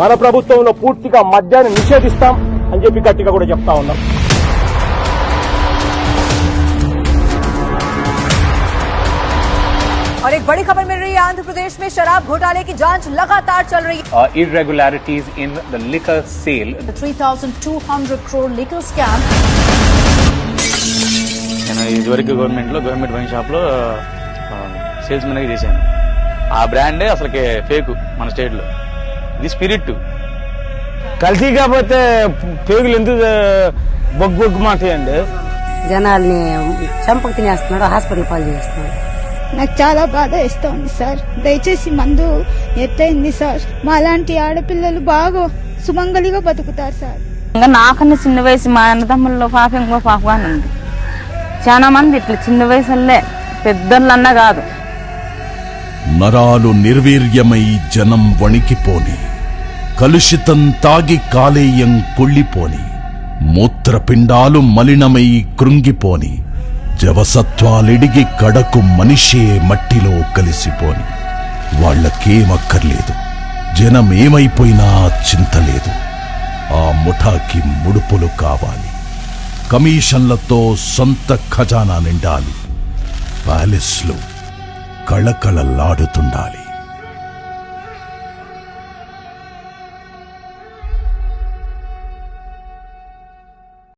మన ప్రభుత్వంలో పూర్తిగా మద్యాన్ని నిషేధిస్తాం అని చెప్పి గట్టిగా కూడా చెప్తా ఉన్నాం. और एक बड़ी खबर मिल रही है, आंध्र प्रदेश में शराब घोटाले की जांच लगातार चल रही है. Irregularities in the liquor sale. The 3,200 crore liquor scam. నేను ఇదివరకు గవర్నమెంట్ వైన్ షాప్ లో సేల్స్ మెన్ గా చేశాను. ఆ బ్రాండే అసలుకి ఫేక్ మన స్టేట్ లో. ఇది స్పిరిట్ కల్తీ కాకపోతే పేగులు ఎందుకు బొగ్గు మాట్లాడండి. జనాల్ని చంపక తినేస్తున్నాడు, హాస్పిటల్ పాలు చేస్తున్నాడు. నాకు చాలా బాధ వేస్తోంది సార్. దయచేసి మందు ఎత్తైంది సార్. మా లాంటి ఆడపిల్లలు బాగా సుమంగలిగా బతుకుతారు సార్. ఇంకా నాకన్నా చిన్న వయసు మా అన్నదమ్ముల్లో పాప ఇంకో పాపగానే ఉంది. చాలా మంది ఇట్లా చిన్న వయసులే పెద్దోళ్ళన్నా కాదు. నరాలు నిర్వీర్యమై జనం వణికిపోని, కలుషితం తాగి కాలేయం కుళ్ళిపోని, మూత్రపిండాలు మలినమై కృంగిపోని, జవసత్వాలిడిగి కడకు మనిషే మట్టిలో కలిసిపోని. వాళ్లకేమక్కర్లేదు, జనమేమైపోయినా చింతలేదు. ఆ ముఠాకి ముడుపులు కావాలి, కమిషన్లతో సొంత ఖజానా నిండాలి, ప్యాలెస్లు కళకళలాడుతుండాలి.